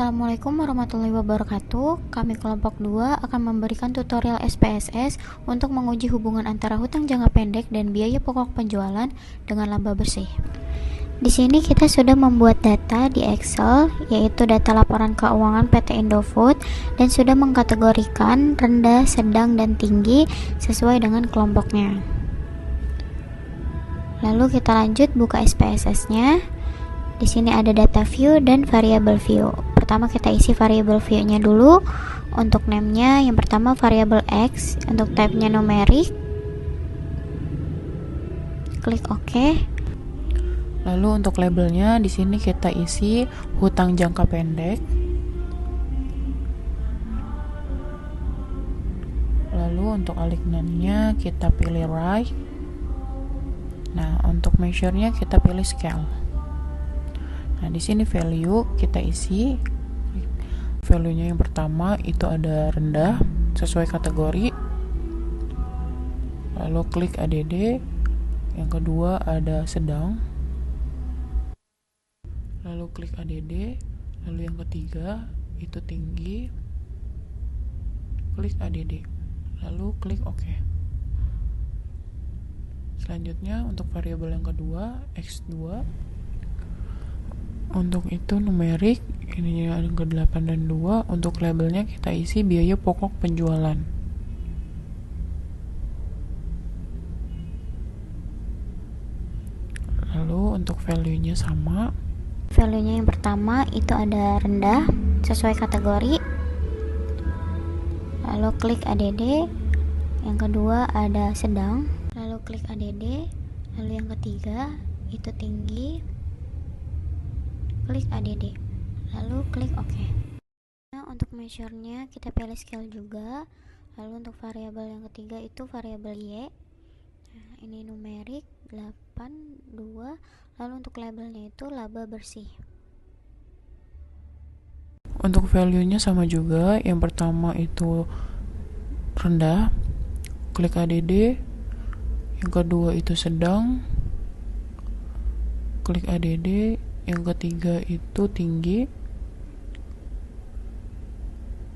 Assalamualaikum warahmatullahi wabarakatuh. Kami kelompok 2 akan memberikan tutorial SPSS untuk menguji hubungan antara hutang jangka pendek dan biaya pokok penjualan dengan laba bersih. Di sini kita sudah membuat data di Excel, yaitu data laporan keuangan PT Indofood, dan sudah mengkategorikan rendah, sedang, dan tinggi sesuai dengan kelompoknya. Lalu kita lanjut buka SPSS-nya. Di sini ada data view dan variable view. Pertama kita isi variable view-nya dulu. Untuk name-nya yang pertama variable X, untuk type-nya numerik. Klik OK. Lalu untuk labelnya di sini kita isi hutang jangka pendek. Lalu untuk alignment-nya kita pilih right. Nah, untuk measure-nya kita pilih scale. Nah, di sini value kita isi. Value-nya yang pertama itu ada rendah sesuai kategori. Lalu klik ADD. Yang kedua ada sedang. Lalu klik ADD. Lalu yang ketiga itu tinggi. Klik ADD. Lalu klik OK. Selanjutnya untuk variabel yang kedua X2. Untuk itu numerik, ini yang ke-8 dan 2. Untuk labelnya kita isi biaya pokok penjualan. Lalu untuk value-nya sama. Value-nya yang pertama itu ada rendah sesuai kategori. Lalu klik ADD. Yang kedua ada sedang. Lalu klik ADD. Lalu yang ketiga itu tinggi. Klik ADD. Lalu klik OK. Nah, untuk measure-nya kita pilih scale juga. Lalu untuk variabel yang ketiga itu variabel Y. Nah, ini numerik 8, 2. Lalu untuk labelnya itu laba bersih. Untuk value-nya sama juga. Yang pertama itu rendah. Klik ADD. Yang kedua itu sedang. Klik ADD. Yang ketiga itu tinggi.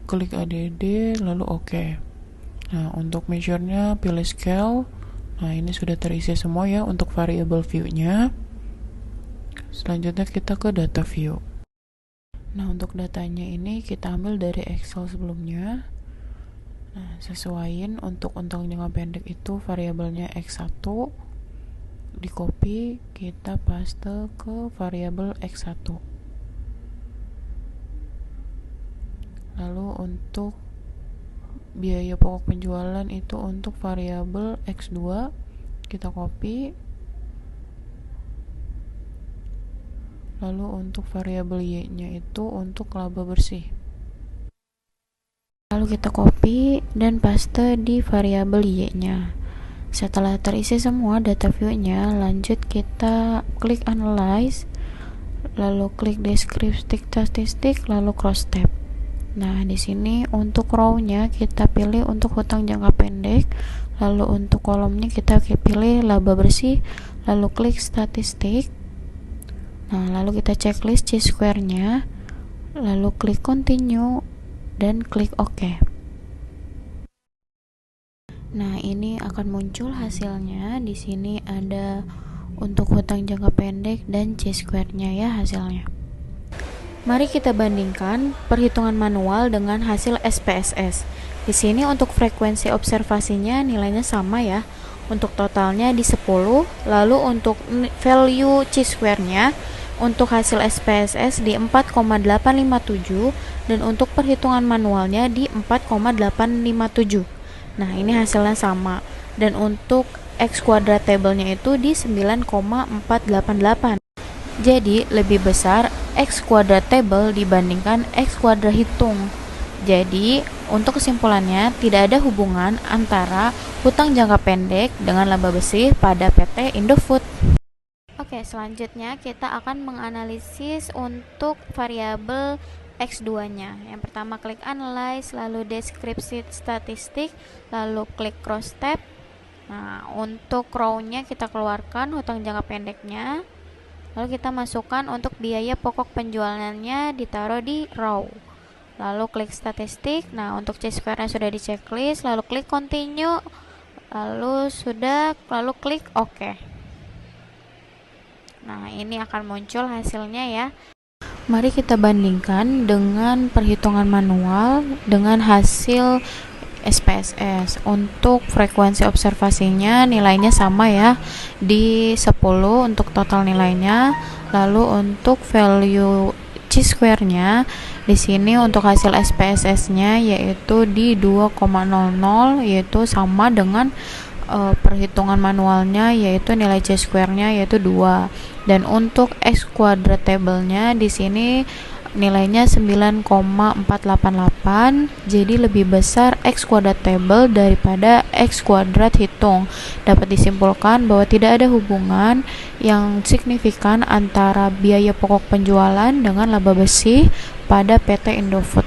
Klik ADD lalu OK. Nah, untuk measure-nya pilih scale. Nah, ini sudah terisi semua ya untuk variable view-nya. Selanjutnya kita ke data view. Nah, untuk datanya ini kita ambil dari Excel sebelumnya. Nah, sesuaiin untuk hutang jangka pendek itu variabelnya X1. Di copy, kita paste ke variabel X1. Lalu untuk biaya pokok penjualan itu untuk variabel X2, kita copy. Lalu untuk variabel Y-nya itu untuk laba bersih. Lalu kita copy dan paste di variabel Y-nya. Setelah terisi semua data view-nya, lanjut kita klik analyze, lalu klik deskripsi statistik, lalu cross tab. Nah, di sini untuk row-nya kita pilih untuk hutang jangka pendek, lalu untuk kolomnya kita pilih laba bersih, lalu klik statistik. Nah, lalu kita checklist chi-square-nya, lalu klik continue dan klik OK. Nah, ini akan muncul hasilnya. Di sini ada untuk hutang jangka pendek dan chi-square-nya ya hasilnya. Mari kita bandingkan perhitungan manual dengan hasil SPSS. Di sini untuk frekuensi observasinya nilainya sama ya. Untuk totalnya di 10, lalu untuk value chi-square-nya untuk hasil SPSS di 4,857 dan untuk perhitungan manualnya di 4,857. Nah, ini hasilnya sama. Dan untuk X kuadrat table-nya itu di 9,488. Jadi, lebih besar X kuadrat table dibandingkan X kuadrat hitung. Jadi, untuk kesimpulannya, tidak ada hubungan antara hutang jangka pendek dengan laba bersih pada PT Indofood. Oke, selanjutnya kita akan menganalisis untuk variabel X2-nya. Yang pertama klik analyze, lalu deskripsi statistik, lalu klik cross tab. Nah, untuk row-nya kita keluarkan hutang jangka pendeknya. Lalu kita masukkan untuk biaya pokok penjualannya, ditaruh di row. Lalu klik statistik. Nah, untuk C-square-nya sudah di checklist, lalu klik continue. Lalu klik OK. Nah, ini akan muncul hasilnya ya. Mari kita bandingkan dengan perhitungan manual dengan hasil SPSS. Untuk frekuensi observasinya nilainya sama ya, di 10 untuk total nilainya. Lalu untuk value C-square-nya di sini untuk hasil SPSS-nya yaitu di 2,00, yaitu sama dengan perhitungan manualnya, yaitu nilai C-square-nya yaitu 2. Dan untuk X kuadrat table-nya di sini nilainya 9,488, jadi lebih besar X kuadrat table daripada X kuadrat hitung. Dapat disimpulkan bahwa tidak ada hubungan yang signifikan antara biaya pokok penjualan dengan laba bersih pada PT Indofood.